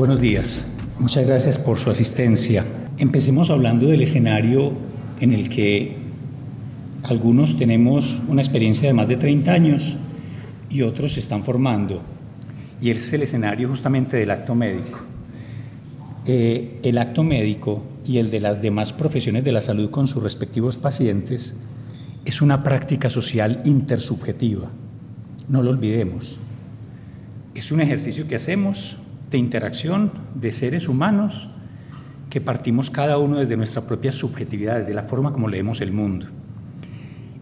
Buenos días. Muchas gracias por su asistencia. Empecemos hablando del escenario en el que algunos tenemos una experiencia de más de 30 años y otros se están formando. Y es el escenario justamente del acto médico. El acto médico y el de las demás profesiones de la salud con sus respectivos pacientes es una práctica social intersubjetiva. No lo olvidemos. Es un ejercicio que hacemos de interacción de seres humanos que partimos cada uno desde nuestra propia subjetividad, desde la forma como leemos el mundo.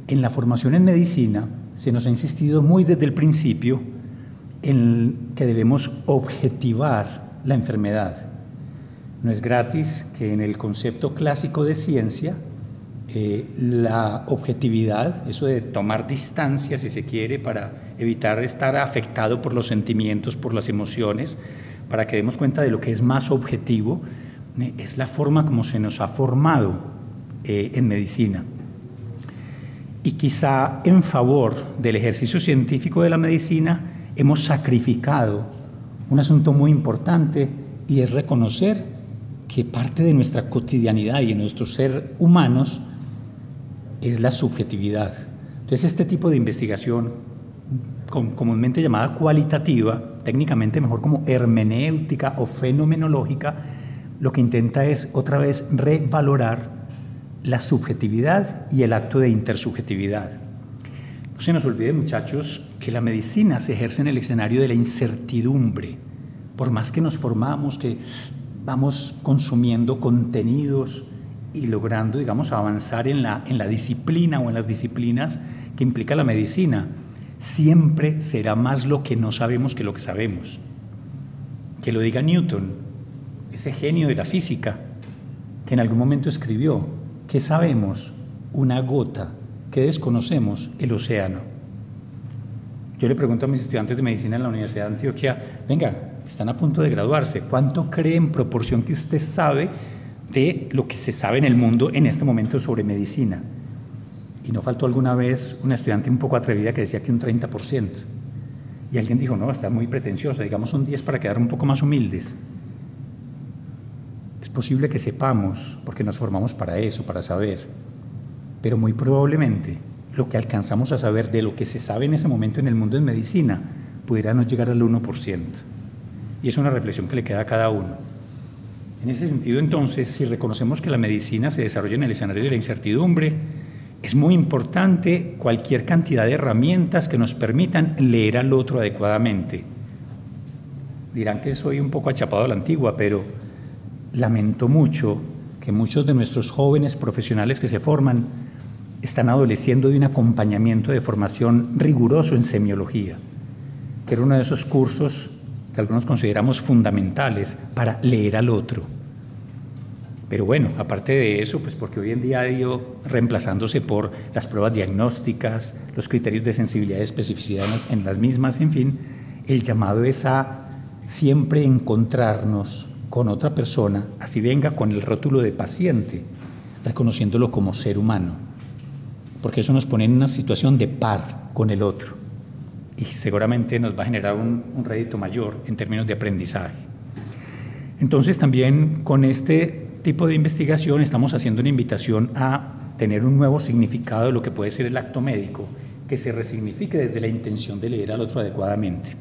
En la formación en medicina se nos ha insistido muy desde el principio en que debemos objetivar la enfermedad. No es gratis que en el concepto clásico de ciencia la objetividad, eso de tomar distancia si se quiere para evitar estar afectado por los sentimientos, por las emociones, para que demos cuenta de lo que es más objetivo, es la forma como se nos ha formado en medicina. Y quizá en favor del ejercicio científico de la medicina hemos sacrificado un asunto muy importante, y es reconocer que parte de nuestra cotidianidad y de nuestro ser humanos es la subjetividad. Entonces, este tipo de investigación, comúnmente llamada cualitativa, técnicamente mejor como hermenéutica o fenomenológica, lo que intenta es otra vez revalorar la subjetividad y el acto de intersubjetividad. No se nos olvide, muchachos, que la medicina se ejerce en el escenario de la incertidumbre. Por más que nos formamos, que vamos consumiendo contenidos y logrando, digamos, avanzar en la disciplina o en las disciplinas que implica la medicina, siempre será más lo que no sabemos que lo que sabemos. Que lo diga Newton, ese genio de la física, que en algún momento escribió: ¿qué sabemos? Una gota. ¿Qué desconocemos? El océano. Yo le pregunto a mis estudiantes de medicina en la Universidad de Antioquia: venga, están a punto de graduarse, ¿cuánto cree en proporción que usted sabe de lo que se sabe en el mundo en este momento sobre medicina? Y no faltó alguna vez una estudiante un poco atrevida que decía que un 30%. Y alguien dijo: no, está muy pretenciosa, digamos un 10 para quedar un poco más humildes. Es posible que sepamos, porque nos formamos para eso, para saber, pero muy probablemente lo que alcanzamos a saber de lo que se sabe en ese momento en el mundo de medicina pudiera no llegar al 1%. Y es una reflexión que le queda a cada uno. En ese sentido, entonces, si reconocemos que la medicina se desarrolla en el escenario de la incertidumbre, es muy importante cualquier cantidad de herramientas que nos permitan leer al otro adecuadamente. Dirán que soy un poco achapado a la antigua, pero lamento mucho que muchos de nuestros jóvenes profesionales que se forman están adoleciendo de un acompañamiento de formación riguroso en semiología, que era uno de esos cursos que algunos consideramos fundamentales para leer al otro. Pero bueno, aparte de eso, pues porque hoy en día ha ido reemplazándose por las pruebas diagnósticas, los criterios de sensibilidad y especificidad en las mismas, en fin, el llamado es a siempre encontrarnos con otra persona, así venga con el rótulo de paciente, reconociéndolo como ser humano, porque eso nos pone en una situación de par con el otro y seguramente nos va a generar un rédito mayor en términos de aprendizaje. Entonces, también con este tipo de investigación estamos haciendo una invitación a tener un nuevo significado de lo que puede ser el acto médico, que se resignifique desde la intención de leer al otro adecuadamente.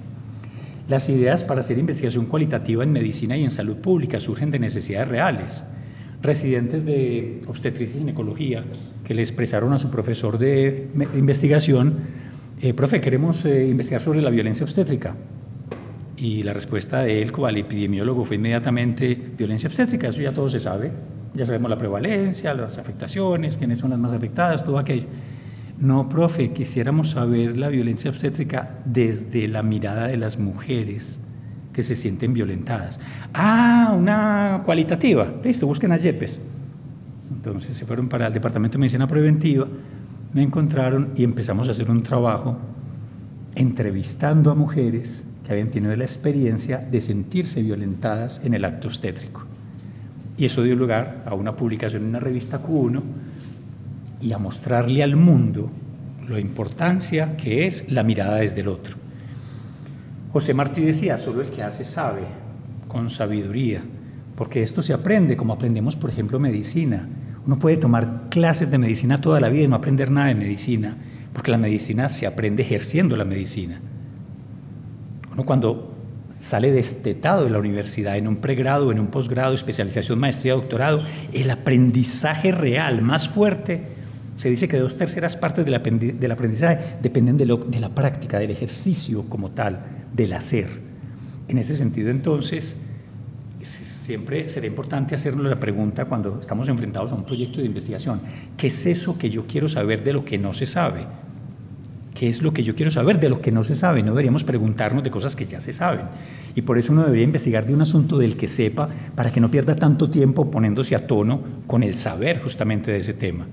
Las ideas para hacer investigación cualitativa en medicina y en salud pública surgen de necesidades reales. Residentes de obstetricia y ginecología que le expresaron a su profesor de investigación: profe, queremos investigar sobre la violencia obstétrica. Y la respuesta de él, como epidemiólogo, fue inmediatamente: violencia obstétrica, eso ya todo se sabe, ya sabemos la prevalencia, las afectaciones, quiénes son las más afectadas, todo aquello. No, profe, quisiéramos saber la violencia obstétrica desde la mirada de las mujeres que se sienten violentadas. Ah, una cualitativa, listo, busquen a Yepes. Entonces se fueron para el Departamento de Medicina Preventiva, me encontraron y empezamos a hacer un trabajo entrevistando a mujeres que habían tenido la experiencia de sentirse violentadas en el acto obstétrico. Y eso dio lugar a una publicación en una revista Q1 y a mostrarle al mundo la importancia que es la mirada desde el otro. José Martí decía: solo el que hace sabe. con sabiduría, porque esto se aprende como aprendemos, por ejemplo, medicina. Uno puede tomar clases de medicina toda la vida y no aprender nada de medicina, porque la medicina se aprende ejerciendo la medicina. Uno cuando sale destetado de la universidad en un pregrado, en un posgrado, especialización, maestría, doctorado, el aprendizaje real más fuerte, se dice que 2/3 partes del aprendizaje dependen de la práctica, del ejercicio como tal, del hacer. En ese sentido, entonces, siempre será importante hacernos la pregunta cuando estamos enfrentados a un proyecto de investigación: ¿qué es eso que yo quiero saber de lo que no se sabe? ¿Qué es lo que yo quiero saber de lo que no se sabe? No deberíamos preguntarnos de cosas que ya se saben. Y por eso uno debería investigar de un asunto del que sepa, para que no pierda tanto tiempo poniéndose a tono con el saber justamente de ese tema.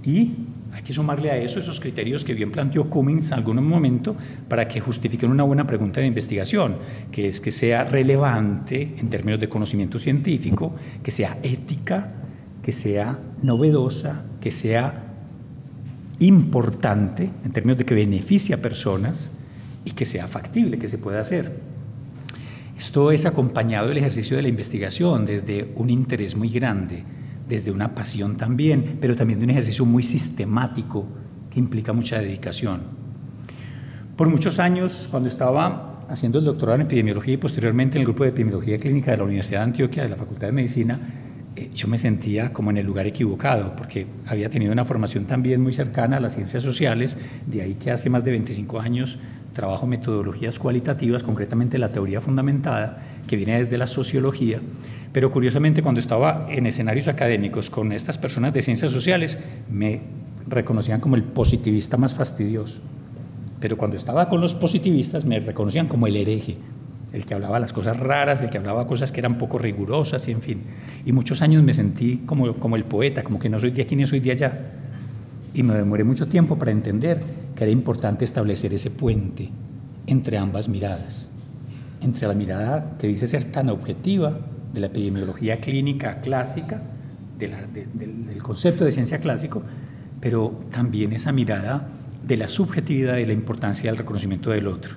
Y hay que sumarle a eso esos criterios que bien planteó Cummings en algún momento para que justifiquen una buena pregunta de investigación, que es que sea relevante en términos de conocimiento científico, que sea ética, que sea novedosa, que sea importante en términos de que beneficie a personas y que sea factible, que se pueda hacer. Esto es acompañado del ejercicio de la investigación desde un interés muy grande, desde una pasión también, pero también de un ejercicio muy sistemático que implica mucha dedicación. Por muchos años, cuando estaba haciendo el doctorado en epidemiología y posteriormente en el grupo de epidemiología clínica de la Universidad de Antioquia, de la Facultad de Medicina, yo me sentía como en el lugar equivocado, porque había tenido una formación también muy cercana a las ciencias sociales, de ahí que hace más de 25 años trabajo metodologías cualitativas, concretamente la teoría fundamentada, que viene desde la sociología. Pero curiosamente, cuando estaba en escenarios académicos con estas personas de ciencias sociales, me reconocían como el positivista más fastidioso. Pero cuando estaba con los positivistas, me reconocían como el hereje, el que hablaba las cosas raras, el que hablaba cosas que eran poco rigurosas, y en fin. Y muchos años me sentí como el poeta, como que no soy de aquí ni soy de allá. Y me demoré mucho tiempo para entender que era importante establecer ese puente entre ambas miradas. Entre la mirada que dice ser tan objetiva de la epidemiología clínica clásica, del concepto de ciencia clásico, pero también esa mirada de la subjetividad y la importancia del reconocimiento del otro.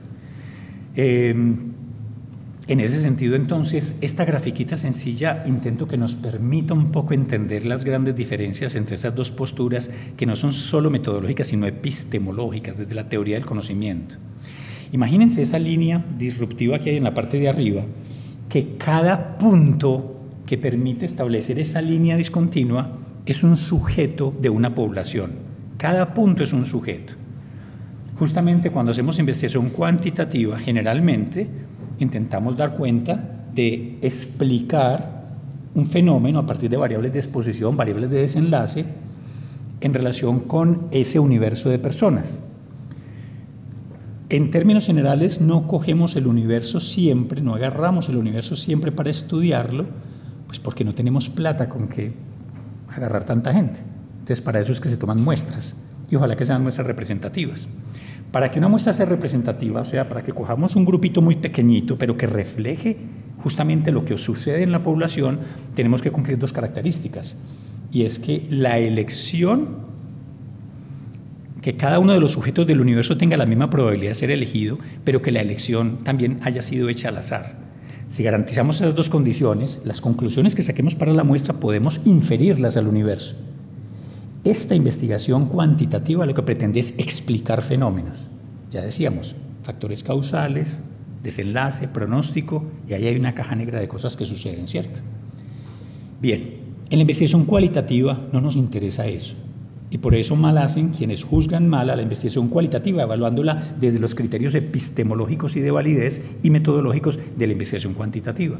En ese sentido, entonces, esta grafiquita sencilla intento que nos permita un poco entender las grandes diferencias entre esas dos posturas, que no son solo metodológicas, sino epistemológicas, desde la teoría del conocimiento. Imagínense esa línea disruptiva que hay en la parte de arriba, que cada punto que permite establecer esa línea discontinua es un sujeto de una población. Cada punto es un sujeto. Justamente cuando hacemos investigación cuantitativa, generalmente intentamos dar cuenta de explicar un fenómeno a partir de variables de exposición, variables de desenlace, en relación con ese universo de personas. En términos generales, no cogemos el universo siempre, no agarramos el universo siempre para estudiarlo, pues porque no tenemos plata con que agarrar tanta gente. Entonces, para eso es que se toman muestras, y ojalá que sean muestras representativas. Para que una muestra sea representativa, o sea, para que cojamos un grupito muy pequeñito, pero que refleje justamente lo que sucede en la población, tenemos que cumplir dos características. Y es que la elección, que cada uno de los sujetos del universo tenga la misma probabilidad de ser elegido, pero que la elección también haya sido hecha al azar. Si garantizamos esas dos condiciones, las conclusiones que saquemos para la muestra podemos inferirlas al universo. Esta investigación cuantitativa lo que pretende es explicar fenómenos. Ya decíamos, factores causales, desenlace, pronóstico, y ahí hay una caja negra de cosas que suceden, ¿cierto? Bien, en la investigación cualitativa no nos interesa eso. Y por eso mal hacen quienes juzgan mal a la investigación cualitativa, evaluándola desde los criterios epistemológicos y de validez y metodológicos de la investigación cuantitativa.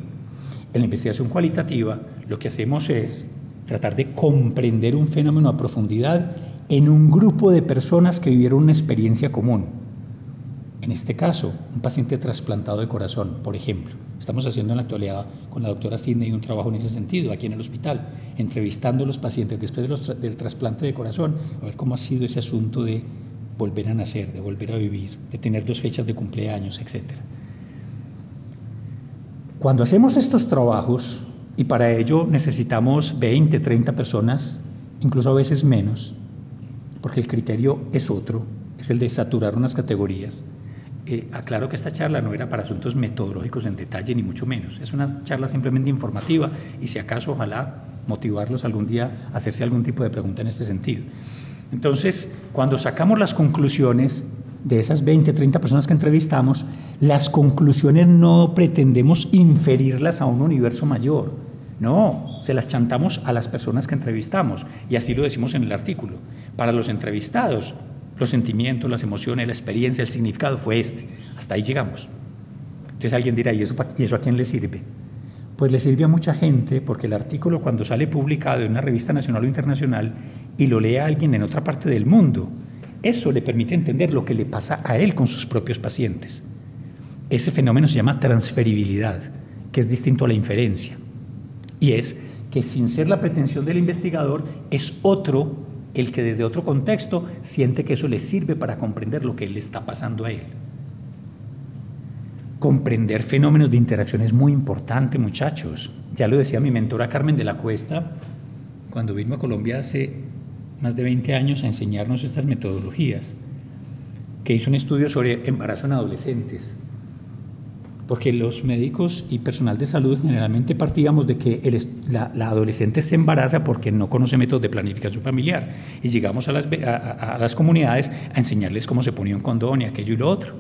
En la investigación cualitativa lo que hacemos es tratar de comprender un fenómeno a profundidad en un grupo de personas que vivieron una experiencia común. En este caso, un paciente trasplantado de corazón, por ejemplo. Estamos haciendo en la actualidad con la doctora Sidney un trabajo en ese sentido, aquí en el hospital, entrevistando a los pacientes después del trasplante de corazón, a ver cómo ha sido ese asunto de volver a nacer, de volver a vivir, de tener 2 fechas de cumpleaños, etc. Cuando hacemos estos trabajos, y para ello necesitamos 20, 30 personas, incluso a veces menos, porque el criterio es otro, es el de saturar unas categorías. aclaro que esta charla no era para asuntos metodológicos en detalle, ni mucho menos. Es una charla simplemente informativa y si acaso ojalá motivarlos algún día a hacerse algún tipo de pregunta en este sentido. Entonces, cuando sacamos las conclusiones de esas 20, 30 personas que entrevistamos, las conclusiones no pretendemos inferirlas a un universo mayor. No, se las chantamos a las personas que entrevistamos y así lo decimos en el artículo. Para los entrevistados, los sentimientos, las emociones, la experiencia, el significado fue este. Hasta ahí llegamos. Entonces alguien dirá, ¿y eso a quién le sirve? Pues le sirve a mucha gente porque el artículo cuando sale publicado en una revista nacional o internacional y lo lee a alguien en otra parte del mundo, eso le permite entender lo que le pasa a él con sus propios pacientes. Ese fenómeno se llama transferibilidad, que es distinto a la inferencia. Y es que sin ser la pretensión del investigador, es otro el que desde otro contexto siente que eso le sirve para comprender lo que le está pasando a él. Comprender fenómenos de interacción es muy importante, muchachos. Ya lo decía mi mentora Carmen de la Cuesta cuando vino a Colombia hace más de 20 años a enseñarnos estas metodologías, que hizo un estudio sobre embarazo en adolescentes. Porque los médicos y personal de salud generalmente partíamos de que la adolescente se embaraza porque no conoce métodos de planificación familiar y llegamos a las comunidades a enseñarles cómo se ponía un condón y aquello y lo otro.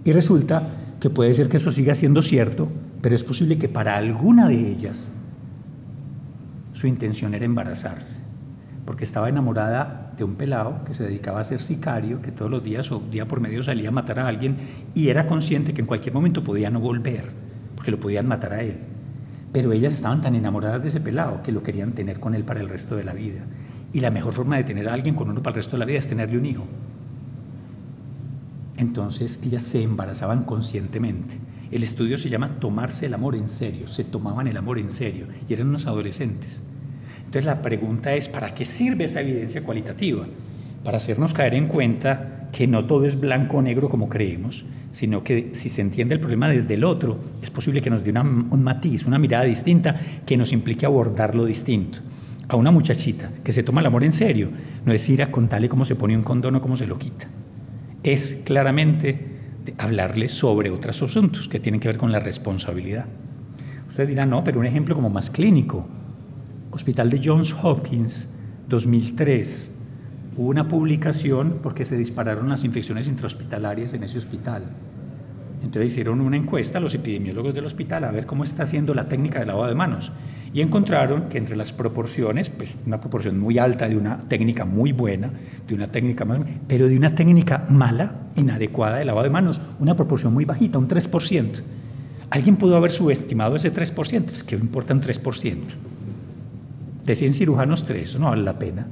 Y resulta que puede ser que eso siga siendo cierto, pero es posible que para alguna de ellas su intención era embarazarse, porque estaba enamorada de un pelado que se dedicaba a ser sicario, que todos los días o día por medio salía a matar a alguien y era consciente que en cualquier momento podía no volver, porque lo podían matar a él. Pero ellas estaban tan enamoradas de ese pelado que lo querían tener con él para el resto de la vida. Y la mejor forma de tener a alguien con uno para el resto de la vida es tenerle un hijo. Entonces ellas se embarazaban conscientemente. El estudio se llama tomarse el amor en serio, se tomaban el amor en serio y eran unos adolescentes. Entonces la pregunta es, ¿para qué sirve esa evidencia cualitativa? Para hacernos caer en cuenta que no todo es blanco o negro como creemos, sino que si se entiende el problema desde el otro, es posible que nos dé un matiz, una mirada distinta que nos implique abordarlo distinto. A una muchachita que se toma el amor en serio, no es ir a contarle cómo se pone un condón o cómo se lo quita. Es claramente hablarle sobre otros asuntos que tienen que ver con la responsabilidad. Usted dirá, no, pero un ejemplo como más clínico. Hospital de Johns Hopkins, 2003, hubo una publicación porque se dispararon las infecciones intrahospitalarias en ese hospital. Entonces hicieron una encuesta a los epidemiólogos del hospital a ver cómo está haciendo la técnica de lavado de manos y encontraron que entre las proporciones, pues una proporción muy alta de una técnica muy buena, de una técnica más, pero de una técnica mala, inadecuada de lavado de manos, una proporción muy bajita, un 3%. ¿Alguien pudo haber subestimado ese 3%? Pues ¿qué importa un 3%? De 100 cirujanos 3, eso no vale la pena.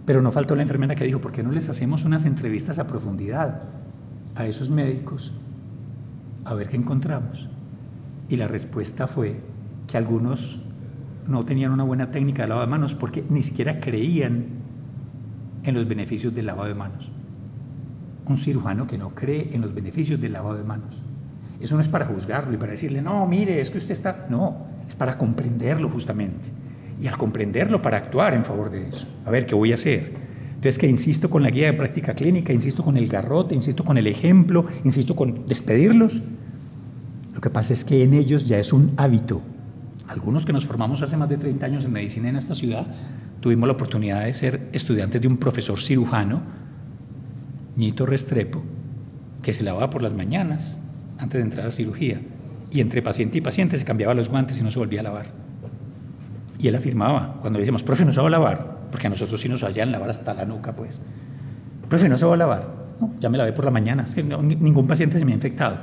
Pero no faltó la enfermera que dijo, ¿por qué no les hacemos unas entrevistas a profundidad a esos médicos a ver qué encontramos? Y la respuesta fue que algunos no tenían una buena técnica de lavado de manos porque ni siquiera creían en los beneficios del lavado de manos. Un cirujano que no cree en los beneficios del lavado de manos. Eso no es para juzgarlo y para decirle, no, mire, es que usted está... No, es para comprenderlo justamente. Y al comprenderlo, para actuar en favor de eso. A ver, ¿qué voy a hacer? Entonces, que insisto con la guía de práctica clínica, insisto con el garrote, insisto con el ejemplo, insisto con despedirlos. Lo que pasa es que en ellos ya es un hábito. Algunos que nos formamos hace más de 30 años en medicina en esta ciudad, tuvimos la oportunidad de ser estudiantes de un profesor cirujano, Ñito Restrepo, que se lavaba por las mañanas antes de entrar a cirugía. Y entre paciente y paciente se cambiaba los guantes y no se volvía a lavar. Y él afirmaba, cuando le decíamos, profe, ¿no se va a lavar? Porque a nosotros sí nos hacían lavar hasta la nuca, pues. Profe, ¿no se va a lavar? No, ya me lavé por la mañana, es que ningún paciente se me ha infectado.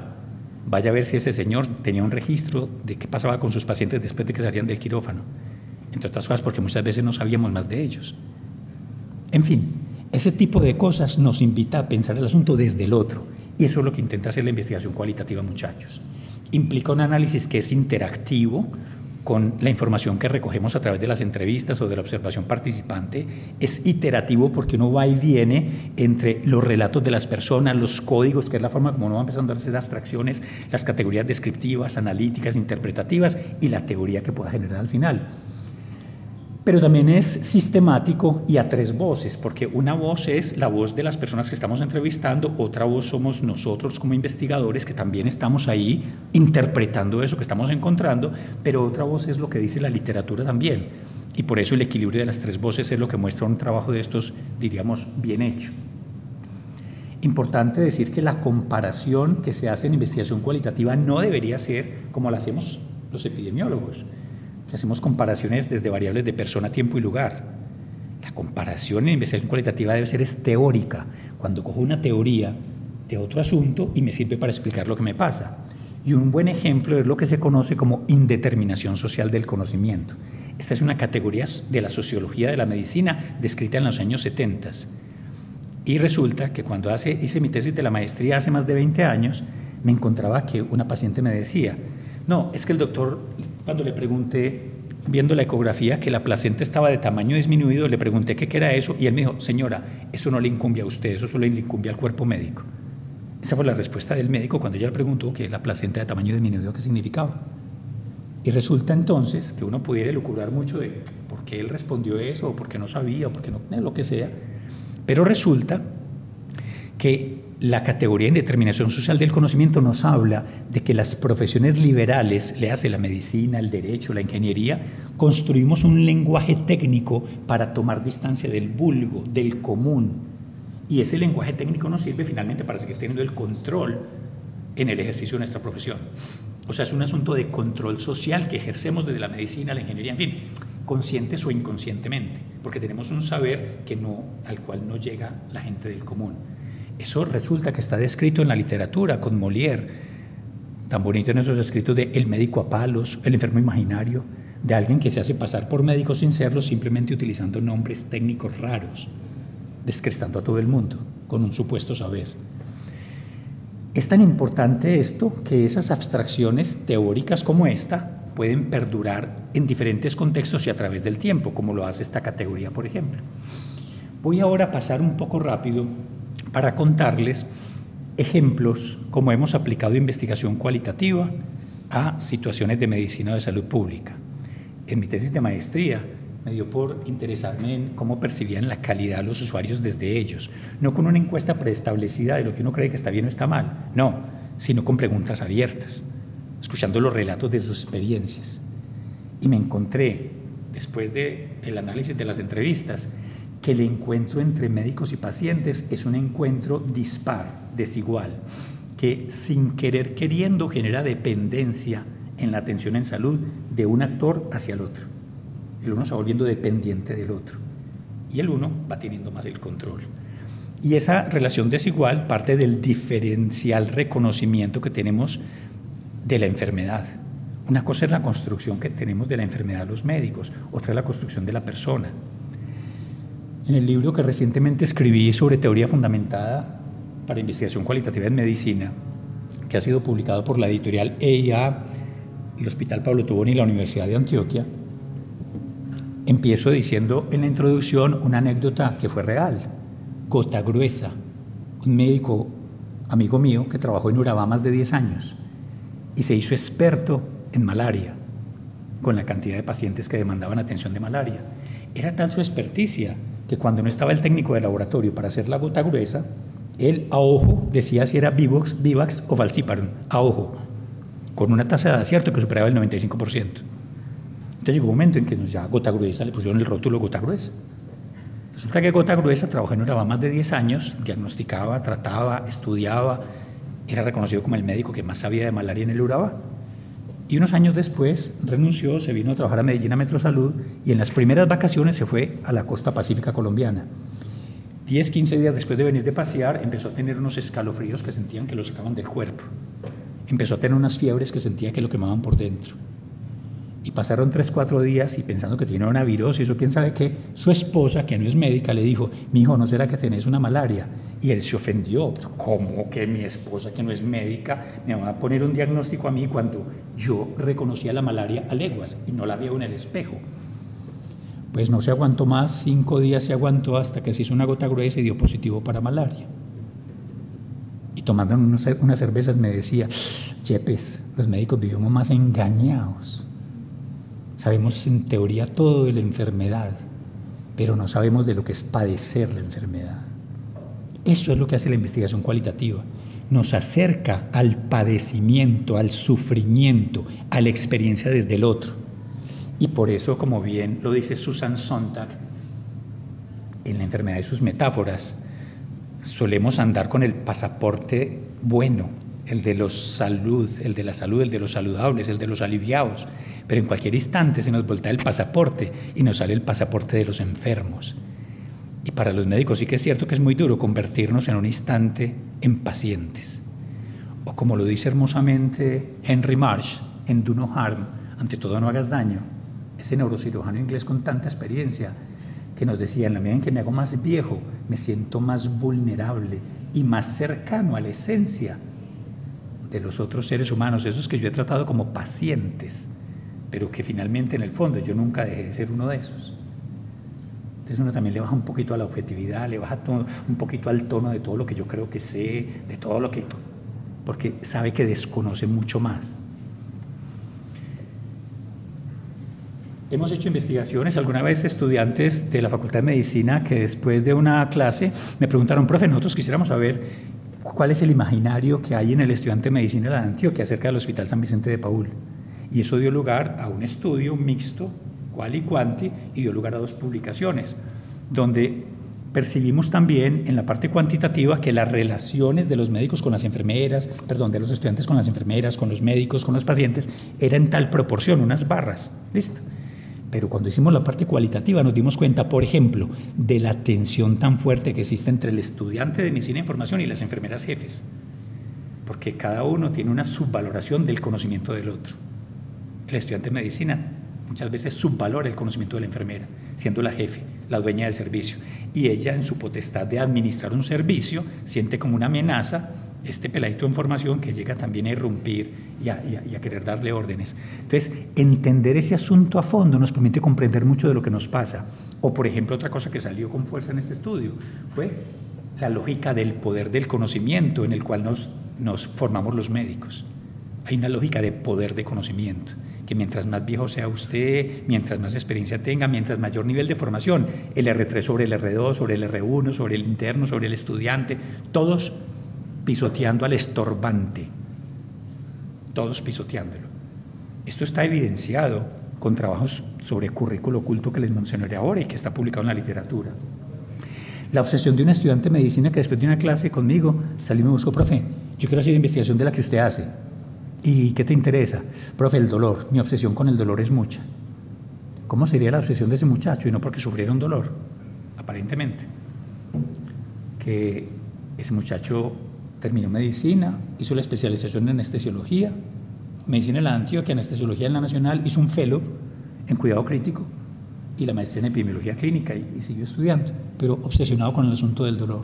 Vaya a ver si ese señor tenía un registro de qué pasaba con sus pacientes después de que salían del quirófano. Entre otras cosas, porque muchas veces no sabíamos más de ellos. En fin, ese tipo de cosas nos invita a pensar el asunto desde el otro. Y eso es lo que intenta hacer la investigación cualitativa, muchachos. Implica un análisis que es interactivo, con la información que recogemos a través de las entrevistas o de la observación participante, es iterativo porque uno va y viene entre los relatos de las personas, los códigos, que es la forma como uno va empezando a hacer abstracciones, las categorías descriptivas, analíticas, interpretativas y la teoría que pueda generar al final. Pero también es sistemático y a tres voces, porque una voz es la voz de las personas que estamos entrevistando, otra voz somos nosotros como investigadores que también estamos ahí interpretando eso que estamos encontrando, pero otra voz es lo que dice la literatura también. Y por eso el equilibrio de las tres voces es lo que muestra un trabajo de estos, diríamos, bien hecho. Importante decir que la comparación que se hace en investigación cualitativa no debería ser como la hacemos los epidemiólogos. Hacemos comparaciones desde variables de persona, tiempo y lugar. La comparación en investigación cualitativa debe ser teórica. Cuando cojo una teoría de otro asunto y me sirve para explicar lo que me pasa. Y un buen ejemplo es lo que se conoce como indeterminación social del conocimiento. Esta es una categoría de la sociología de la medicina descrita en los años 70. Y resulta que cuando hice mi tesis de la maestría hace más de 20 años, me encontraba que una paciente me decía, no, es que el doctor, cuando le pregunté, viendo la ecografía, que la placenta estaba de tamaño disminuido, le pregunté qué era eso y él me dijo, señora, eso no le incumbe a usted, eso solo le incumbe al cuerpo médico. Esa fue la respuesta del médico cuando ella le preguntó que la placenta de tamaño disminuido, ¿qué significaba? Y resulta entonces que uno pudiera elucubrar mucho de por qué él respondió eso, o por qué no sabía, o por qué no, lo que sea, pero resulta que la categoría de indeterminación social del conocimiento nos habla de que las profesiones liberales, le hace la medicina, el derecho, la ingeniería, construimos un lenguaje técnico para tomar distancia del vulgo, del común. Y ese lenguaje técnico nos sirve finalmente para seguir teniendo el control en el ejercicio de nuestra profesión. O sea, es un asunto de control social que ejercemos desde la medicina, la ingeniería, en fin, conscientes o inconscientemente, porque tenemos un saber al cual no llega la gente del común. Eso resulta que está descrito en la literatura con Molière, tan bonito en esos escritos de El médico a palos, El enfermo imaginario, de alguien que se hace pasar por médico sin serlo, simplemente utilizando nombres técnicos raros, descrestando a todo el mundo con un supuesto saber. Es tan importante esto que esas abstracciones teóricas como esta pueden perdurar en diferentes contextos y a través del tiempo, como lo hace esta categoría, por ejemplo. Voy ahora a pasar un poco rápido para contarles ejemplos como hemos aplicado investigación cualitativa a situaciones de medicina o de salud pública. En mi tesis de maestría me dio por interesarme en cómo percibían la calidad los usuarios desde ellos, no con una encuesta preestablecida de lo que uno cree que está bien o está mal, no, sino con preguntas abiertas, escuchando los relatos de sus experiencias. Y me encontré, después del análisis de las entrevistas, que el encuentro entre médicos y pacientes es un encuentro dispar, desigual, que sin querer queriendo genera dependencia en la atención en salud de un actor hacia el otro. El uno se va volviendo dependiente del otro y el uno va teniendo más el control. Y esa relación desigual parte del diferencial reconocimiento que tenemos de la enfermedad. Una cosa es la construcción que tenemos de la enfermedad los médicos, otra es la construcción de la persona. En el libro que recientemente escribí sobre teoría fundamentada para investigación cualitativa en medicina, que ha sido publicado por la editorial EIA, el Hospital Pablo Tobón y la Universidad de Antioquia, empiezo diciendo en la introducción una anécdota que fue real. Gota Gruesa, un médico amigo mío que trabajó en Urabá más de 10 años y se hizo experto en malaria, con la cantidad de pacientes que demandaban atención de malaria. Era tal su experticia que cuando no estaba el técnico de laboratorio para hacer la gota gruesa, él a ojo decía si era Vivax o Falciparum, a ojo, con una tasa de acierto que superaba el 95%. Entonces llegó un momento en que ya gota gruesa le pusieron el rótulo gota gruesa. Resulta que gota gruesa trabajó en Urabá más de 10 años, diagnosticaba, trataba, estudiaba, era reconocido como el médico que más sabía de malaria en el Urabá. Y unos años después renunció, se vino a trabajar a Medellín a Metrosalud y en las primeras vacaciones se fue a la costa pacífica colombiana. 10, 15 días después de venir de pasear empezó a tener unos escalofríos que sentían que lo sacaban del cuerpo. Empezó a tener unas fiebres que sentía que lo quemaban por dentro. Y pasaron 3, 4 días y pensando que tenía una virosis o quién sabe qué, su esposa, que no es médica, le dijo, mijo, ¿no será que tenés una malaria? Y él se ofendió, ¿cómo que mi esposa, que no es médica, me va a poner un diagnóstico a mí cuando yo reconocía la malaria a leguas y no la veo en el espejo? Pues no se aguantó más, 5 días se aguantó hasta que se hizo una gota gruesa y dio positivo para malaria. Y tomando unas cervezas me decía, Yepes, los médicos vivimos más engañados. Sabemos en teoría todo de la enfermedad, pero no sabemos de lo que es padecer la enfermedad. Eso es lo que hace la investigación cualitativa. Nos acerca al padecimiento, al sufrimiento, a la experiencia desde el otro. Y por eso, como bien lo dice Susan Sontag, en La enfermedad y sus metáforas, solemos andar con el pasaporte bueno, el de la salud, el de los saludables, el de los aliviados, pero en cualquier instante se nos voltea el pasaporte y nos sale el pasaporte de los enfermos. Y para los médicos sí que es cierto que es muy duro convertirnos en un instante en pacientes. O como lo dice hermosamente Henry Marsh en Do No Harm, ante todo no hagas daño, ese neurocirujano inglés con tanta experiencia que nos decía, en la medida en que me hago más viejo, me siento más vulnerable y más cercano a la esencia de los otros seres humanos, esos que yo he tratado como pacientes, pero que finalmente en el fondo yo nunca dejé de ser uno de esos. Entonces uno también le baja un poquito a la objetividad, le baja un poquito al tono de todo lo que yo creo que sé, de todo lo que... porque sabe que desconoce mucho más. Hemos hecho investigaciones, alguna vez estudiantes de la Facultad de Medicina que después de una clase me preguntaron, profe, nosotros quisiéramos saber cuál es el imaginario que hay en el estudiante de Medicina de Antioquia acerca del Hospital San Vicente de Paúl. Y eso dio lugar a un estudio mixto, qual y quanti, y dio lugar a 2 publicaciones, donde percibimos también en la parte cuantitativa que las relaciones de los médicos con las enfermeras, de los estudiantes con las enfermeras, con los médicos, con los pacientes, eran en tal proporción, unas barras, ¿listo? Pero cuando hicimos la parte cualitativa nos dimos cuenta, por ejemplo, de la tensión tan fuerte que existe entre el estudiante de medicina e información y las enfermeras jefes, porque cada uno tiene una subvaloración del conocimiento del otro. El estudiante de medicina muchas veces subvalora el conocimiento de la enfermera, siendo la jefe, la dueña del servicio, y ella en su potestad de administrar un servicio siente como una amenaza este peladito en formación que llega también a irrumpir y a querer darle órdenes. Entonces, entender ese asunto a fondo nos permite comprender mucho de lo que nos pasa. O, por ejemplo, otra cosa que salió con fuerza en este estudio fue la lógica del poder del conocimiento en el cual nos formamos los médicos. Hay una lógica de poder de conocimiento, que mientras más viejo sea usted, mientras más experiencia tenga, mientras mayor nivel de formación, el R3 sobre el R2, sobre el R1, sobre el interno, sobre el estudiante, todos pisoteando al estorbante, todos pisoteándolo. Esto está evidenciado con trabajos sobre currículo oculto que les mencionaré ahora y que está publicado en la literatura. La obsesión de un estudiante de medicina que después de una clase conmigo salió y me buscó, profe, yo quiero hacer investigación de la que usted hace. ¿Y qué te interesa? Profe, el dolor. Mi obsesión con el dolor es mucha. ¿Cómo sería la obsesión de ese muchacho? Y no porque sufriera un dolor, aparentemente. Que ese muchacho terminó medicina, hizo la especialización en anestesiología, medicina en la Antioquia, anestesiología en la Nacional, hizo un fellow en cuidado crítico y la maestría en epidemiología clínica y siguió estudiando, pero obsesionado con el asunto del dolor.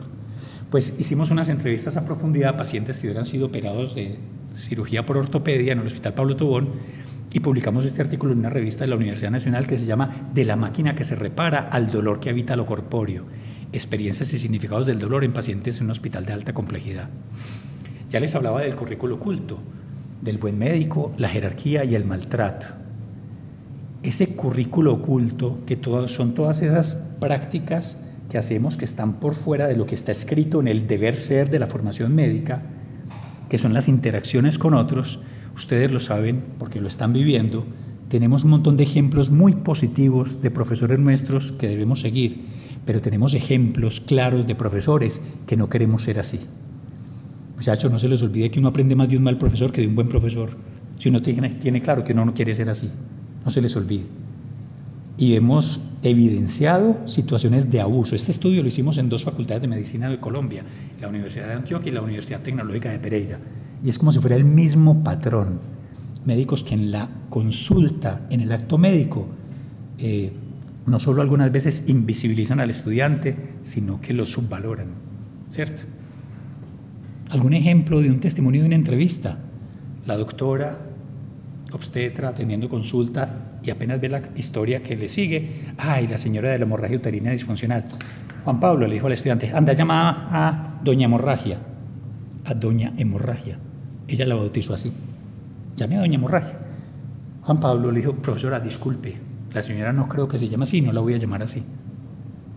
Pues hicimos unas entrevistas a profundidad a pacientes que hubieran sido operados de cirugía por ortopedia en el Hospital Pablo Tobón y publicamos este artículo en una revista de la Universidad Nacional que se llama De la máquina que se repara al dolor que habita lo corpóreo. Experiencias y significados del dolor en pacientes en un hospital de alta complejidad. Ya les hablaba del currículo oculto, del buen médico, la jerarquía y el maltrato. Ese currículo oculto, que son todas esas prácticas que hacemos que están por fuera de lo que está escrito en el deber ser de la formación médica, que son las interacciones con otros, ustedes lo saben porque lo están viviendo, tenemos un montón de ejemplos muy positivos de profesores nuestros que debemos seguir, pero tenemos ejemplos claros de profesores que no queremos ser así. Muchachos, no se les olvide que uno aprende más de un mal profesor que de un buen profesor. Si uno tiene claro que uno no quiere ser así, no se les olvide. Y hemos evidenciado situaciones de abuso. Este estudio lo hicimos en 2 facultades de medicina de Colombia, la Universidad de Antioquia y la Universidad Tecnológica de Pereira. Y es como si fuera el mismo patrón. Médicos que en la consulta, en el acto médico, no solo algunas veces invisibilizan al estudiante, sino que lo subvaloran, ¿cierto? ¿Algún ejemplo de un testimonio de una entrevista? La doctora obstetra atendiendo consulta y apenas ve la historia que le sigue, ¡ay, la señora de la hemorragia uterina disfuncional! Juan Pablo le dijo al estudiante, anda, llama a doña hemorragia, a doña hemorragia. Ella la bautizó así, llame a doña hemorragia. Juan Pablo le dijo, profesora, disculpe, la señora no creo que se llame así, no la voy a llamar así.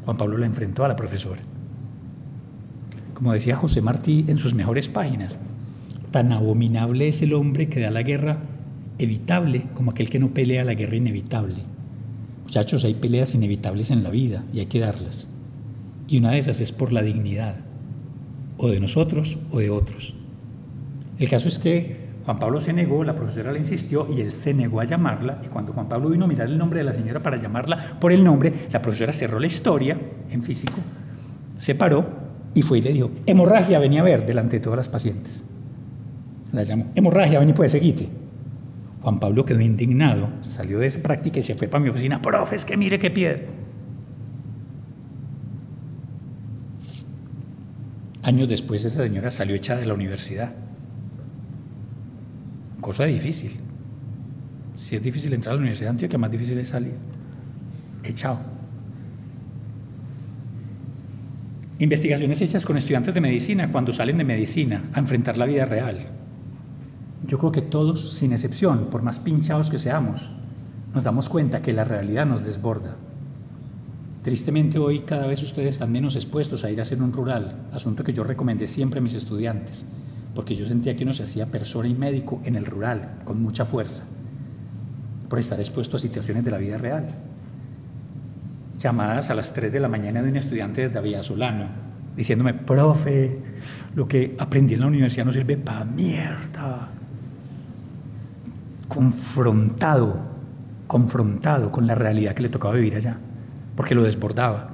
Juan Pablo la enfrentó a la profesora. Como decía José Martí en sus mejores páginas, tan abominable es el hombre que da la guerra evitable como aquel que no pelea la guerra inevitable. Muchachos, hay peleas inevitables en la vida y hay que darlas. Y una de esas es por la dignidad, o de nosotros o de otros. El caso es que Juan Pablo se negó, la profesora le insistió y él se negó a llamarla, y cuando Juan Pablo vino a mirar el nombre de la señora para llamarla por el nombre, la profesora cerró la historia en físico, se paró y fue y le dijo, hemorragia, venía a ver delante de todas las pacientes. La llamó, hemorragia, ven y puede seguirte. Juan Pablo quedó indignado, salió de esa práctica y se fue para mi oficina, profe, es que mire qué piedra. Años después esa señora salió echada de la universidad. Cosa difícil. Si es difícil entrar a la Universidad de Antioquia, más difícil es salir. Echado. Investigaciones hechas con estudiantes de medicina cuando salen de medicina a enfrentar la vida real. Yo creo que todos, sin excepción, por más pinchados que seamos, nos damos cuenta que la realidad nos desborda. Tristemente hoy cada vez ustedes están menos expuestos a ir a hacer un rural, asunto que yo recomendé siempre a mis estudiantes, porque yo sentía que uno se hacía persona y médico en el rural, con mucha fuerza, por estar expuesto a situaciones de la vida real. Llamadas a las 3 de la mañana de un estudiante desde Aviasolano, diciéndome, profe, lo que aprendí en la universidad no sirve para mierda. Confrontado con la realidad que le tocaba vivir allá, porque lo desbordaba.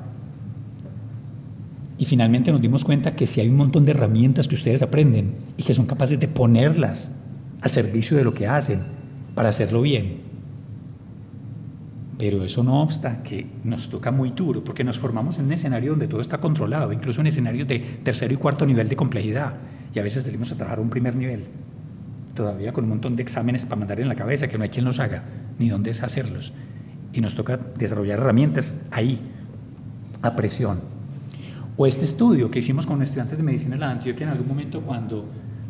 Y finalmente nos dimos cuenta que si hay un montón de herramientas que ustedes aprenden y que son capaces de ponerlas al servicio de lo que hacen para hacerlo bien. Pero eso no obsta que nos toca muy duro, porque nos formamos en un escenario donde todo está controlado, incluso en escenarios de tercero y cuarto nivel de complejidad, y a veces salimos a trabajar a un primer nivel, todavía con un montón de exámenes para mandar en la cabeza que no hay quien los haga, ni dónde es hacerlos. Y nos toca desarrollar herramientas ahí, a presión. O este estudio que hicimos con estudiantes de medicina en la Antioquia en algún momento, cuando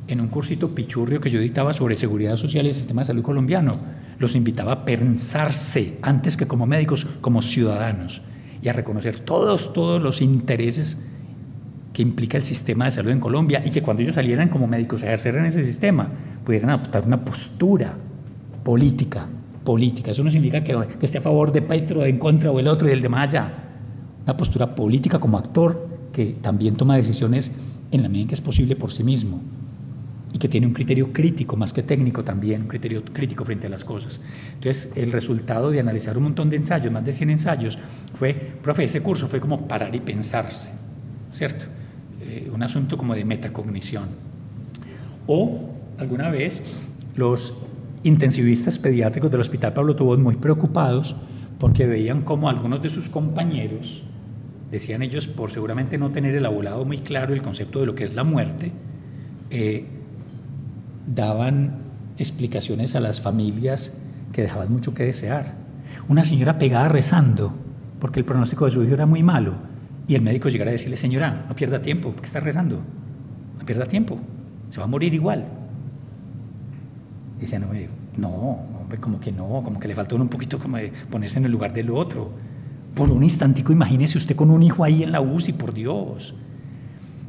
en un cursito pichurrio que yo dictaba sobre seguridad social y el sistema de salud colombiano, los invitaba a pensarse antes que como médicos, como ciudadanos, y a reconocer todos los intereses que implica el sistema de salud en Colombia, y que cuando ellos salieran como médicos a ejercer en ese sistema, pudieran adoptar una postura política. Eso no significa que esté a favor de Petro, en contra o el otro y el de más allá. Una postura política como actor que también toma decisiones en la medida en que es posible por sí mismo, y que tiene un criterio crítico más que técnico también, un criterio crítico frente a las cosas. Entonces, el resultado de analizar un montón de ensayos, más de 100 ensayos, fue, profe, ese curso fue como parar y pensarse, ¿cierto? Un asunto como de metacognición. O, alguna vez, los intensivistas pediátricos del Hospital Pablo Tobón, muy preocupados porque veían cómo algunos de sus compañeros, decían ellos, por seguramente no tener elaborado muy claro el concepto de lo que es la muerte, daban explicaciones a las familias que dejaban mucho que desear. Una señora pegada rezando porque el pronóstico de su hijo era muy malo, y el médico llegara a decirle, señora, no pierda tiempo, ¿por qué está rezando? No pierda tiempo, se va a morir igual. Y decía, no, hombre, como que le faltó un poquito como de ponerse en el lugar del otro. Por un instantico, imagínese usted con un hijo ahí en la UCI, por Dios.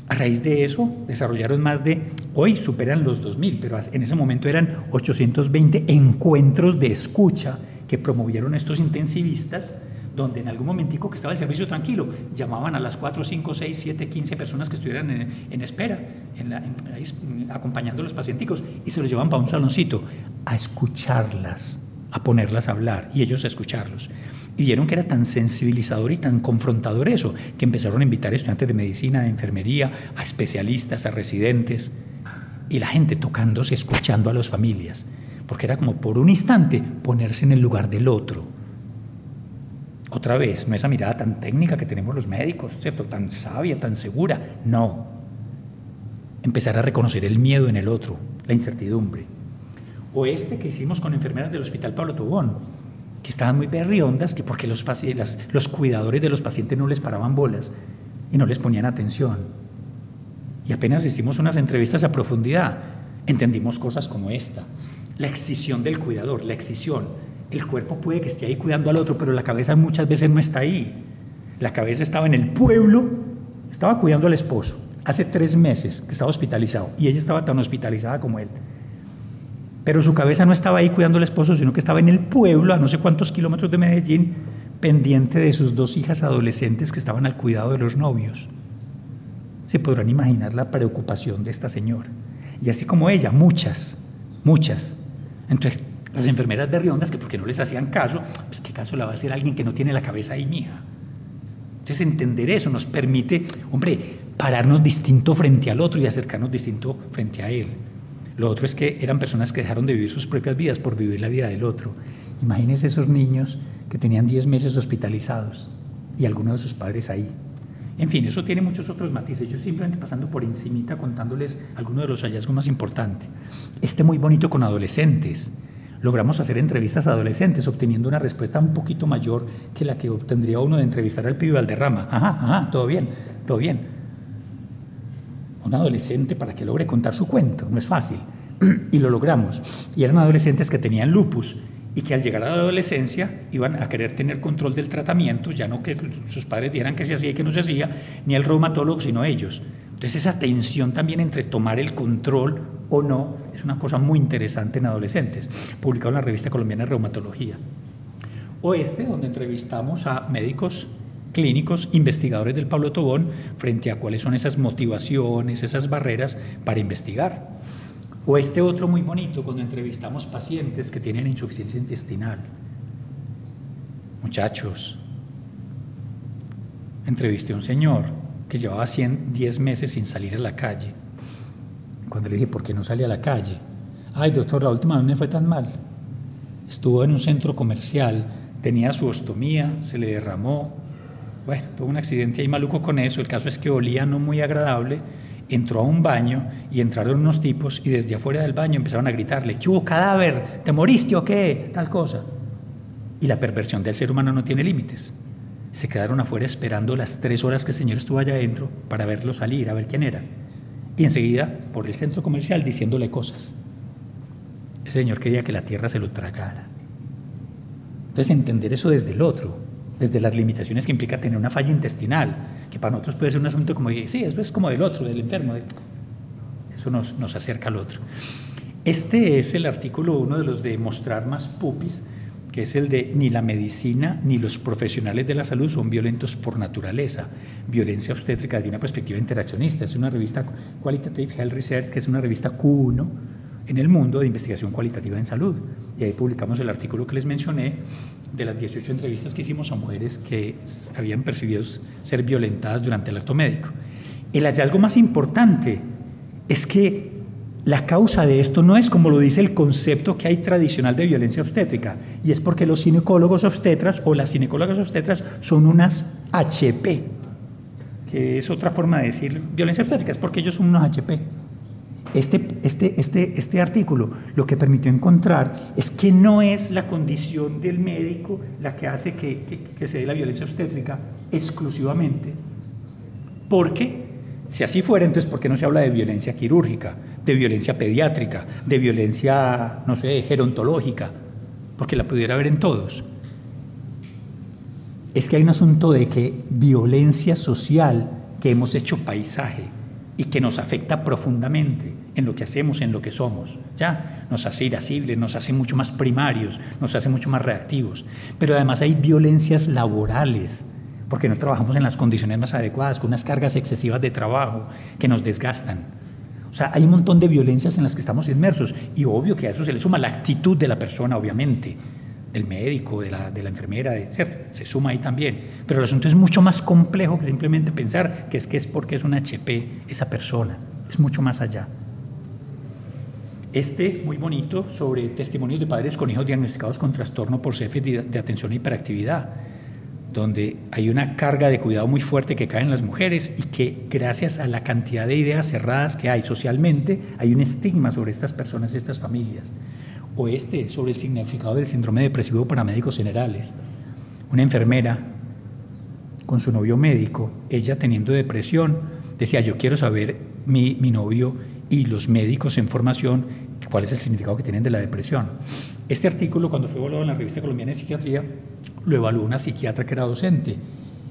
A raíz de eso, desarrollaron más de, hoy superan los 2.000, pero en ese momento eran 820 encuentros de escucha que promovieron estos intensivistas, donde en algún momentico que estaba el servicio tranquilo, llamaban a las 4, 5, 6, 7, 15 personas que estuvieran en espera, acompañando a los pacienticos, y se los llevaban para un saloncito a escucharlas, a ponerlas a hablar, y ellos a escucharlos. Y vieron que era tan sensibilizador y tan confrontador eso, que empezaron a invitar a estudiantes de medicina, de enfermería, a especialistas, a residentes, y la gente tocándose, escuchando a las familias, porque era como por un instante ponerse en el lugar del otro. Otra vez, no esa mirada tan técnica que tenemos los médicos, ¿cierto? Tan sabia, tan segura, no. Empezar a reconocer el miedo en el otro, la incertidumbre. O este que hicimos con enfermeras del Hospital Pablo Tobón, que estaban muy berriondas, que porque los cuidadores de los pacientes no les paraban bolas y no les ponían atención. Y apenas hicimos unas entrevistas a profundidad, entendimos cosas como esta. la excisión del cuidador, la excisión. El cuerpo puede que esté ahí cuidando al otro, pero la cabeza muchas veces no está ahí. La cabeza estaba en el pueblo, estaba cuidando al esposo. Hace 3 meses que estaba hospitalizado y ella estaba tan hospitalizada como él. Pero su cabeza no estaba ahí cuidando al esposo, sino que estaba en el pueblo, a no sé cuántos kilómetros de Medellín, pendiente de sus 2 hijas adolescentes que estaban al cuidado de los novios. Se podrán imaginar la preocupación de esta señora. Y así como ella, muchas. Entonces, las enfermeras berriondas, que porque no les hacían caso, pues qué caso la va a hacer alguien que no tiene la cabeza ahí, mija. Entonces, entender eso nos permite, pararnos distinto frente al otro y acercarnos distinto frente a él. Lo otro es que eran personas que dejaron de vivir sus propias vidas por vivir la vida del otro. Imagínense esos niños que tenían 10 meses hospitalizados y algunos de sus padres ahí. En fin, eso tiene muchos otros matices. Yo simplemente pasando por encimita contándoles algunos de los hallazgos más importantes. Muy bonito con adolescentes. Logramos hacer entrevistas a adolescentes obteniendo una respuesta un poquito mayor que la que obtendría uno de entrevistar al pibe Valderrama. Todo bien. Un adolescente para que logre contar su cuento, no es fácil. Y lo logramos. Y eran adolescentes que tenían lupus y que al llegar a la adolescencia iban a querer tener control del tratamiento, ya no que sus padres dieran que se hacía y que no se hacía, ni el reumatólogo, sino ellos. Entonces esa tensión también entre tomar el control o no es una cosa muy interesante en adolescentes, publicado en la Revista Colombiana de Reumatología. Donde entrevistamos a médicos clínicos, investigadores del Pablo Tobón, frente a cuáles son esas motivaciones, esas barreras para investigar. Otro muy bonito, cuando entrevistamos pacientes que tienen insuficiencia intestinal. Muchachos, entrevisté a un señor que llevaba 10 meses sin salir a la calle. Cuando le dije, ¿por qué no sale a la calle? Ay, doctor, la última vez me fue tan mal. Estuvo en un centro comercial, tenía su ostomía, se le derramó. Bueno, tuvo un accidente ahí maluco con eso. El caso es que olía no muy agradable. Entró a un baño y entraron unos tipos y desde afuera del baño empezaron a gritarle: ¿qué hubo, cadáver? ¿Te moriste o qué? Tal cosa. Y la perversión del ser humano no tiene límites. Se quedaron afuera esperando las 3 horas que el señor estuvo allá adentro para verlo salir, a ver quién era. Y enseguida, por el centro comercial, diciéndole cosas. Ese señor quería que la tierra se lo tragara. Entonces, entender eso desde el otro, desde las limitaciones que implica tener una falla intestinal, que para nosotros puede ser un asunto como, sí, eso es como del otro, del enfermo. Eso nos acerca al otro. Este es el artículo, uno de los de Mostrar más pupis, que es el de ni la medicina ni los profesionales de la salud son violentos por naturaleza. Violencia obstétrica desde una perspectiva interaccionista. Es una revista Qualitative Health Research, que es una revista Q1 en el mundo de investigación cualitativa en salud. Y ahí publicamos el artículo que les mencioné de las 18 entrevistas que hicimos a mujeres que habían percibido ser violentadas durante el acto médico. El hallazgo más importante es que la causa de esto no es como lo dice el concepto que hay tradicional de violencia obstétrica, y es porque los ginecólogos obstetras o las ginecólogas obstetras son unas HP, que es otra forma de decir violencia obstétrica, es porque ellos son unos HP. Este artículo lo que permitió encontrar es que no es la condición del médico la que hace que se dé la violencia obstétrica exclusivamente, porque si así fuera, entonces ¿por qué no se habla de violencia quirúrgica, de violencia pediátrica, de violencia, no sé, gerontológica? Porque la pudiera haber en todos. Es que hay un asunto de que violencia social que hemos hecho paisaje y que nos afecta profundamente en lo que hacemos, en lo que somos, ¿ya? Nos hace irascibles, nos hace mucho más primarios, nos hace mucho más reactivos. Pero además hay violencias laborales, porque no trabajamos en las condiciones más adecuadas, con unas cargas excesivas de trabajo que nos desgastan. O sea, hay un montón de violencias en las que estamos inmersos, y obvio que a eso se le suma la actitud de la persona, obviamente, del médico, de la enfermera, ¿cierto? Se suma ahí también. Pero el asunto es mucho más complejo que simplemente pensar que es porque es una HP esa persona. Es mucho más allá. Muy bonito, sobre testimonios de padres con hijos diagnosticados con trastorno por CF de atención e hiperactividad, donde hay una carga de cuidado muy fuerte que cae en las mujeres y que gracias a la cantidad de ideas cerradas que hay socialmente, hay un estigma sobre estas personas y estas familias. O sobre el significado del síndrome depresivo para médicos generales. Una enfermera con su novio médico, ella teniendo depresión, decía: yo quiero saber mi novio y los médicos en formación cuál es el significado que tienen de la depresión. Este artículo, cuando fue evaluado en la Revista Colombiana de Psiquiatría, lo evaluó una psiquiatra que era docente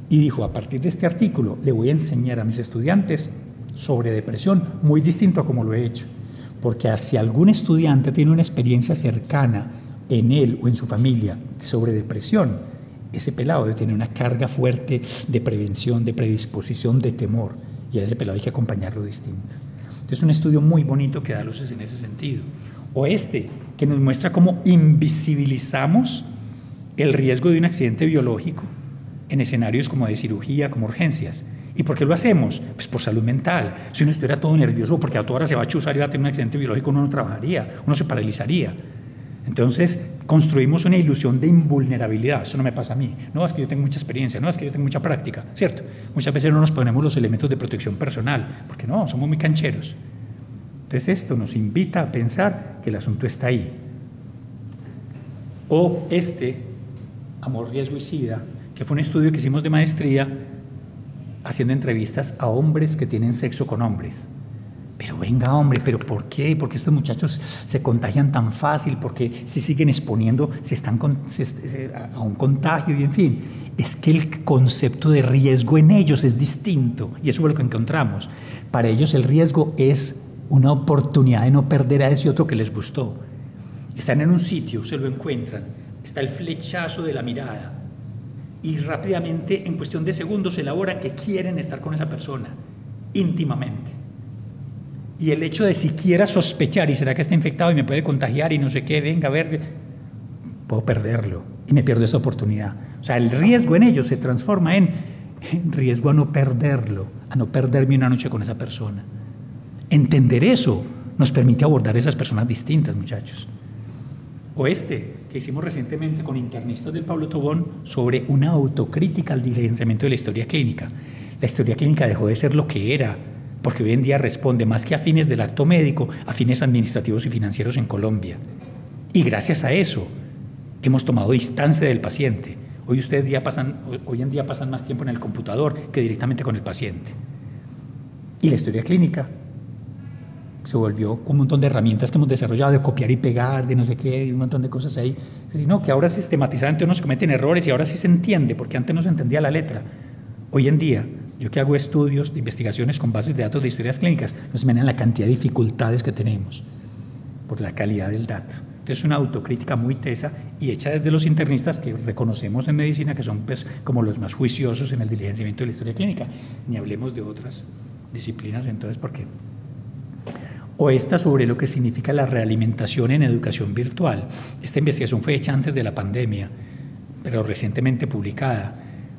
y dijo: a partir de este artículo le voy a enseñar a mis estudiantes sobre depresión, muy distinto a como lo he hecho, porque si algún estudiante tiene una experiencia cercana en él o en su familia sobre depresión, ese pelado debe tener una carga fuerte de prevención, de predisposición, de temor, y a ese pelado hay que acompañarlo distinto. Entonces, un estudio muy bonito que da luces en ese sentido. O este, que nos muestra cómo invisibilizamos el riesgo de un accidente biológico en escenarios como de cirugía, como urgencias. ¿Y por qué lo hacemos? Pues por salud mental. Si uno estuviera todo nervioso porque a toda hora se va a chuzar y va a tener un accidente biológico, uno no trabajaría, uno se paralizaría. Entonces, construimos una ilusión de invulnerabilidad. Eso no me pasa a mí. No, es que yo tengo mucha experiencia, no, es que yo tengo mucha práctica, ¿cierto? Muchas veces no nos ponemos los elementos de protección personal, porque no, somos muy cancheros. Entonces, esto nos invita a pensar que el asunto está ahí. O Amor, Riesgo y SIDA, que fue un estudio que hicimos de maestría haciendo entrevistas a hombres que tienen sexo con hombres. Pero venga, hombre, ¿pero por qué? ¿Por qué estos muchachos se contagian tan fácil? ¿Por qué se siguen exponiendo, a un contagio? Y en fin, es que el concepto de riesgo en ellos es distinto, y eso fue lo que encontramos. Para ellos el riesgo es una oportunidad de no perder a ese otro que les gustó. Están en un sitio, se lo encuentran, está el flechazo de la mirada, y rápidamente, en cuestión de segundos, elabora que quieren estar con esa persona, íntimamente. Y el hecho de siquiera sospechar, ¿y será que está infectado y me puede contagiar y no sé qué? Venga, a ver, puedo perderlo y me pierdo esa oportunidad. O sea, el riesgo en ellos se transforma en riesgo a no perderlo, a no perderme una noche con esa persona. Entender eso nos permite abordar esas personas distintas, muchachos. O que hicimos recientemente con internistas del Pablo Tobón sobre una autocrítica al diligenciamiento de la historia clínica. La historia clínica dejó de ser lo que era, porque hoy en día responde más que a fines del acto médico, a fines administrativos y financieros en Colombia. Y gracias a eso hemos tomado distancia del paciente. Hoy en día pasan más tiempo en el computador que directamente con el paciente. Y la historia clínica se volvió un montón de herramientas que hemos desarrollado, de copiar y pegar, de no sé qué, y un montón de cosas ahí. No, que ahora sistematizadamente no se cometen errores y ahora sí se entiende, porque antes no se entendía la letra. Hoy en día, yo que hago estudios de investigaciones con bases de datos de historias clínicas, nos imaginan la cantidad de dificultades que tenemos por la calidad del dato. Entonces, es una autocrítica muy tesa y hecha desde los internistas que reconocemos en medicina que son pues como los más juiciosos en el diligenciamiento de la historia clínica. Ni hablemos de otras disciplinas entonces, ¿por qué? O sobre lo que significa la realimentación en educación virtual. Esta investigación fue hecha antes de la pandemia, pero recientemente publicada,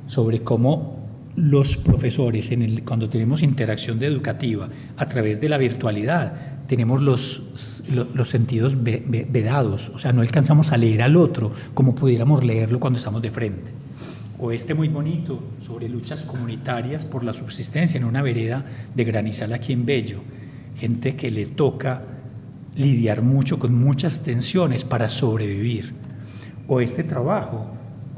sobre cómo los profesores, cuando tenemos interacción educativa a través de la virtualidad, tenemos los sentidos vedados, o sea, no alcanzamos a leer al otro como pudiéramos leerlo cuando estamos de frente. O muy bonito sobre luchas comunitarias por la subsistencia en una vereda de Granizal aquí en Bello. Gente que le toca lidiar mucho con muchas tensiones para sobrevivir. O trabajo,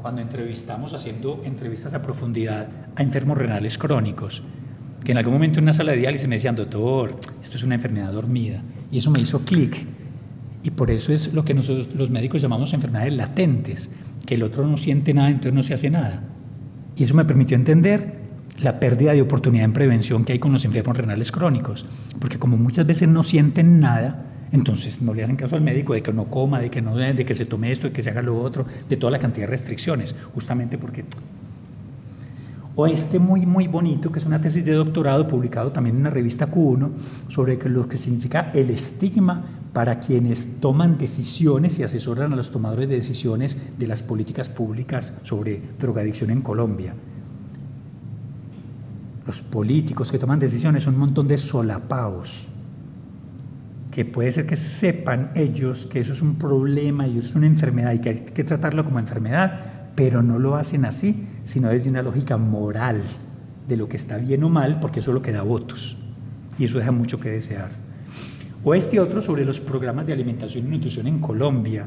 cuando entrevistamos, haciendo entrevistas a profundidad a enfermos renales crónicos, que en algún momento en una sala de diálisis me decían: doctor, esto es una enfermedad dormida. Y eso me hizo clic. Y por eso es lo que nosotros los médicos llamamos enfermedades latentes, que el otro no siente nada, entonces no se hace nada. Y eso me permitió entender la pérdida de oportunidad en prevención que hay con los enfermos renales crónicos, porque como muchas veces no sienten nada, entonces no le hacen caso al médico de que no coma, de que se tome esto, de que se haga lo otro, de toda la cantidad de restricciones, justamente porque... O muy, muy bonito, que es una tesis de doctorado publicado también en la revista Q1, sobre lo que significa el estigma para quienes toman decisiones y asesoran a los tomadores de decisiones de las políticas públicas sobre drogadicción en Colombia. Los políticos que toman decisiones son un montón de solapaos, que puede ser que sepan ellos que eso es un problema y eso es una enfermedad y que hay que tratarlo como enfermedad, pero no lo hacen así, sino desde una lógica moral de lo que está bien o mal, porque eso es lo que da votos y eso deja mucho que desear. O otro sobre los programas de alimentación y nutrición en Colombia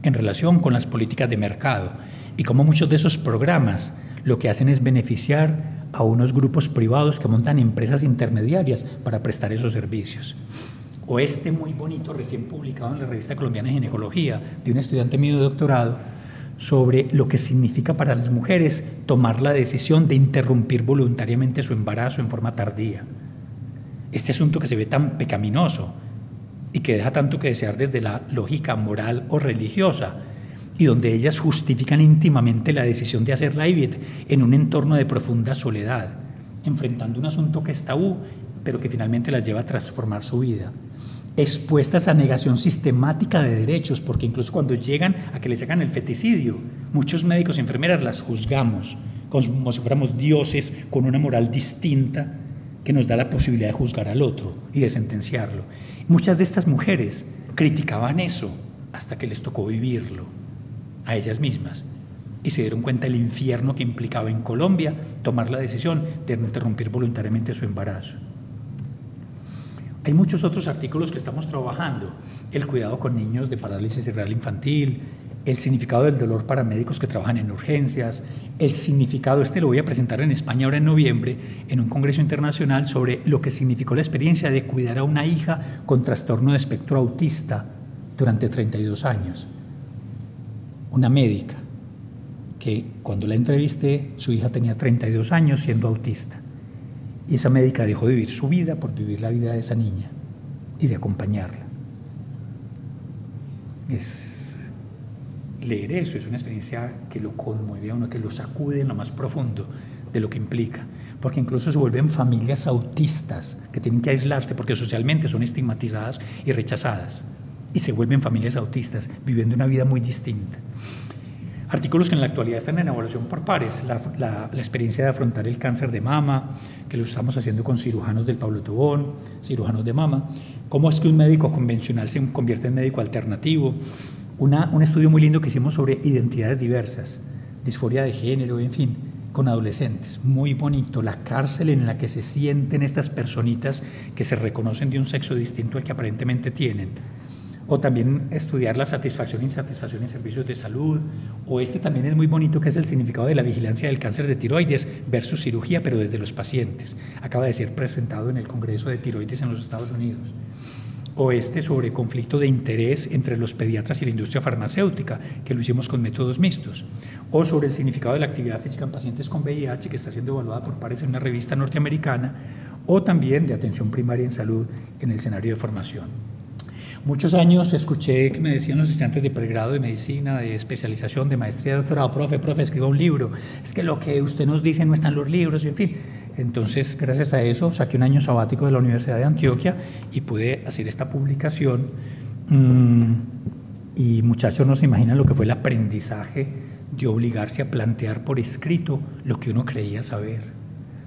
en relación con las políticas de mercado y cómo muchos de esos programas lo que hacen es beneficiar a unos grupos privados que montan empresas intermediarias para prestar esos servicios. O este muy bonito, recién publicado en la Revista Colombiana de Ginecología, de un estudiante mío de doctorado, sobre lo que significa para las mujeres tomar la decisión de interrumpir voluntariamente su embarazo en forma tardía. Este asunto que se ve tan pecaminoso y que deja tanto que desear desde la lógica moral o religiosa, y donde ellas justifican íntimamente la decisión de hacer la IVF en un entorno de profunda soledad, enfrentando un asunto que es tabú, pero que finalmente las lleva a transformar su vida, expuestas a negación sistemática de derechos, porque incluso cuando llegan a que les hagan el feticidio, muchos médicos y enfermeras las juzgamos como si fuéramos dioses con una moral distinta que nos da la posibilidad de juzgar al otro y de sentenciarlo. Muchas de estas mujeres criticaban eso hasta que les tocó vivirlo a ellas mismas y se dieron cuenta del infierno que implicaba en Colombia tomar la decisión de interrumpir voluntariamente su embarazo. Hay muchos otros artículos que estamos trabajando: el cuidado con niños de parálisis cerebral infantil, el significado del dolor para médicos que trabajan en urgencias, el significado, lo voy a presentar en España ahora en noviembre, en un congreso internacional sobre lo que significó la experiencia de cuidar a una hija con trastorno de espectro autista durante 32 años. Una médica que cuando la entrevisté, su hija tenía 32 años siendo autista. Y esa médica dejó de vivir su vida por vivir la vida de esa niña y de acompañarla. Leer eso es una experiencia que lo conmueve a uno, que lo sacude en lo más profundo de lo que implica, porque incluso se vuelven familias autistas que tienen que aislarse porque socialmente son estigmatizadas y rechazadas, y se vuelven familias autistas viviendo una vida muy distinta. Artículos que en la actualidad están en evaluación por pares: la experiencia de afrontar el cáncer de mama, que lo estamos haciendo con cirujanos del Pablo Tobón, cirujanos de mama; cómo es que un médico convencional se convierte en médico alternativo; un estudio muy lindo que hicimos sobre identidades diversas, disforia de género, en fin, con adolescentes, muy bonito, la cárcel en la que se sienten estas personitas que se reconocen de un sexo distinto al que aparentemente tienen. O también estudiar la satisfacción e insatisfacción en servicios de salud, o también es muy bonito, que es el significado de la vigilancia del cáncer de tiroides versus cirugía, pero desde los pacientes. Acaba de ser presentado en el Congreso de Tiroides en los Estados Unidos. O sobre conflicto de interés entre los pediatras y la industria farmacéutica, que lo hicimos con métodos mixtos. O sobre el significado de la actividad física en pacientes con VIH, que está siendo evaluada por pares en una revista norteamericana. O también de atención primaria en salud en el escenario de formación. Muchos años escuché que me decían los estudiantes de pregrado de medicina, de especialización, de maestría, de doctorado: profe, escriba un libro, es que lo que usted nos dice no está en los libros, y en fin. Entonces, gracias a eso, saqué un año sabático de la Universidad de Antioquia y pude hacer esta publicación. Y muchachos, no se imaginan lo que fue el aprendizaje de obligarse a plantear por escrito lo que uno creía saber.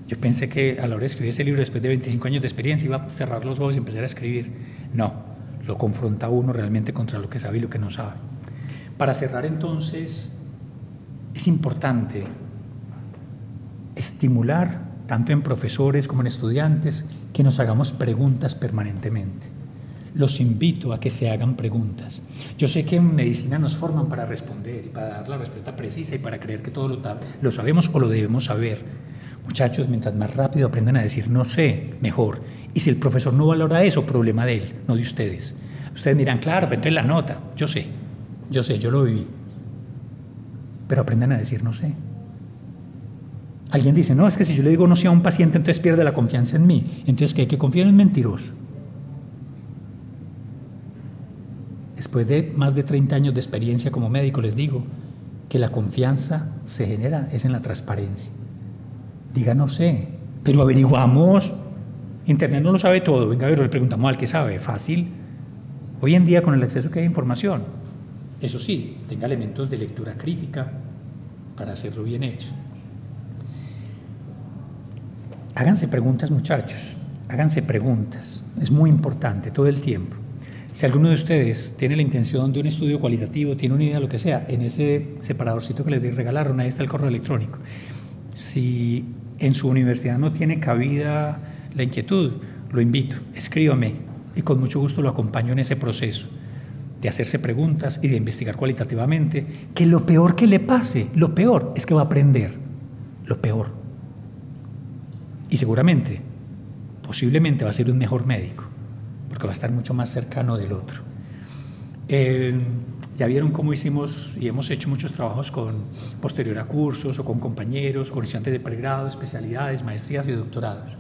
Yo pensé que a la hora de escribir ese libro, después de 25 años de experiencia, iba a cerrar los ojos y empezar a escribir. No. Lo confronta uno realmente contra lo que sabe y lo que no sabe. Para cerrar, entonces, es importante estimular, tanto en profesores como en estudiantes, que nos hagamos preguntas permanentemente. Los invito a que se hagan preguntas. Yo sé que en medicina nos forman para responder y para dar la respuesta precisa y para creer que todo lo sabemos o lo debemos saber. Muchachos, mientras más rápido aprendan a decir no sé, mejor. Y si el profesor no valora eso, problema de él, no de ustedes. Ustedes dirán, claro, pero entonces la nota. Yo sé, yo lo viví. Pero aprendan a decir no sé. Alguien dice, no, es que si yo le digo no sé a un paciente, entonces pierde la confianza en mí. Entonces, ¿qué? Que confíen en un mentiroso. Después de más de 30 años de experiencia como médico, les digo que la confianza se genera es en la transparencia. Diga no sé, pero averiguamos. Internet no lo sabe todo. Venga, a ver, le preguntamos al que sabe. Fácil. Hoy en día, con el acceso que hay a información, eso sí, tenga elementos de lectura crítica para hacerlo bien hecho. Háganse preguntas, muchachos. Háganse preguntas. Es muy importante todo el tiempo. Si alguno de ustedes tiene la intención de un estudio cualitativo, tiene una idea de lo que sea, en ese separadorcito que les regalaron, ahí está el correo electrónico. Si en su universidad no tiene cabida la inquietud, lo invito, escríbame y con mucho gusto lo acompaño en ese proceso de hacerse preguntas y de investigar cualitativamente, que lo peor que le pase, lo peor es que va a aprender, lo peor. Y seguramente, posiblemente va a ser un mejor médico, porque va a estar mucho más cercano del otro. Ya vieron cómo hicimos y hemos hecho muchos trabajos posterior a cursos o con compañeros, con estudiantes de pregrado, especialidades, maestrías y doctorados.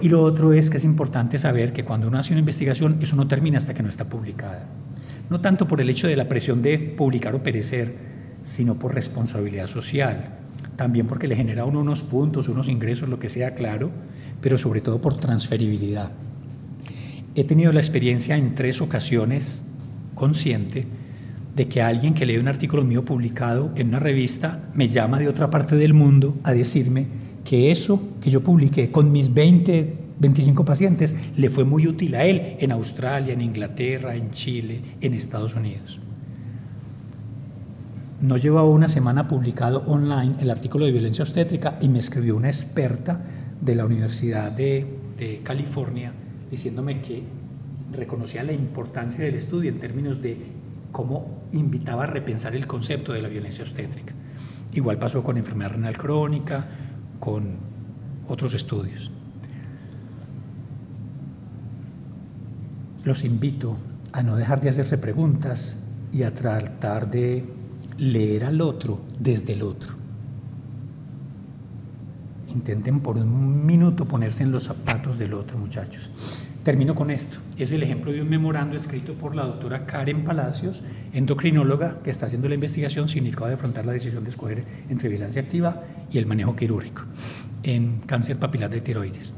Y lo otro es que es importante saber que cuando uno hace una investigación, eso no termina hasta que no está publicada. No tanto por el hecho de la presión de publicar o perecer, sino por responsabilidad social. También porque le genera a uno unos puntos, unos ingresos, lo que sea, claro, pero sobre todo por transferibilidad. He tenido la experiencia en 3 ocasiones consciente de que alguien que lee un artículo mío publicado en una revista me llama de otra parte del mundo a decirme que eso que yo publiqué con mis 20, 25 pacientes le fue muy útil a él en Australia, en Inglaterra, en Chile, en Estados Unidos. No llevaba una semana publicado online el artículo de violencia obstétrica y me escribió una experta de la Universidad de California diciéndome que reconocía la importancia del estudio en términos de cómo invitaba a repensar el concepto de la violencia obstétrica. Igual pasó con enfermedad renal crónica, con otros estudios. Los invito a no dejar de hacerse preguntas y a tratar de leer al otro desde el otro. Intenten por un minuto ponerse en los zapatos del otro, muchachos. Termino con esto. Es el ejemplo de un memorando escrito por la doctora Karen Palacios, endocrinóloga, que está haciendo la investigación significado de afrontar la decisión de escoger entre vigilancia activa y el manejo quirúrgico en cáncer papilar de tiroides.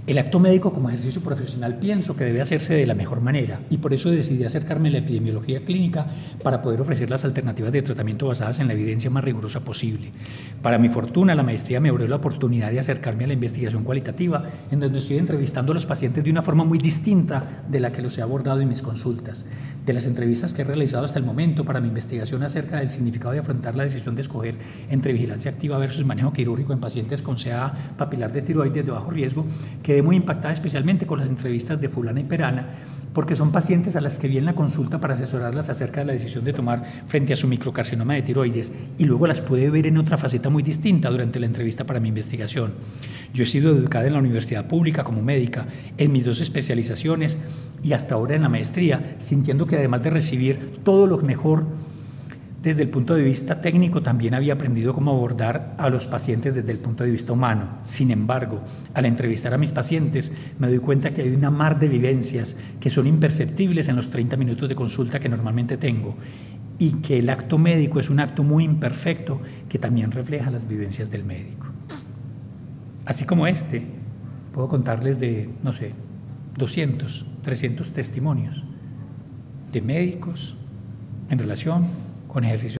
El acto médico como ejercicio profesional pienso que debe hacerse de la mejor manera y por eso decidí acercarme a la epidemiología clínica para poder ofrecer las alternativas de tratamiento basadas en la evidencia más rigurosa posible. Para mi fortuna, la maestría me abrió la oportunidad de acercarme a la investigación cualitativa, en donde estoy entrevistando a los pacientes de una forma muy distinta de la que los he abordado en mis consultas. De las entrevistas que he realizado hasta el momento para mi investigación acerca del significado de afrontar la decisión de escoger entre vigilancia activa versus manejo quirúrgico en pacientes con CA papilar de tiroides de bajo riesgo, quedé muy impactada especialmente con las entrevistas de fulana y perana, porque son pacientes a las que vi en la consulta para asesorarlas acerca de la decisión de tomar frente a su microcarcinoma de tiroides y luego las pude ver en otra faceta muy distinta durante la entrevista para mi investigación. Yo he sido educada en la universidad pública como médica, en mis 2 especializaciones y hasta ahora en la maestría, sintiendo que además de recibir todo lo mejor desde el punto de vista técnico, también había aprendido cómo abordar a los pacientes desde el punto de vista humano. Sin embargo, al entrevistar a mis pacientes, me doy cuenta que hay una mar de vivencias que son imperceptibles en los 30 minutos de consulta que normalmente tengo y que el acto médico es un acto muy imperfecto que también refleja las vivencias del médico. Así como este, puedo contarles de, no sé, 200, 300 testimonios de médicos en relación con ejercicio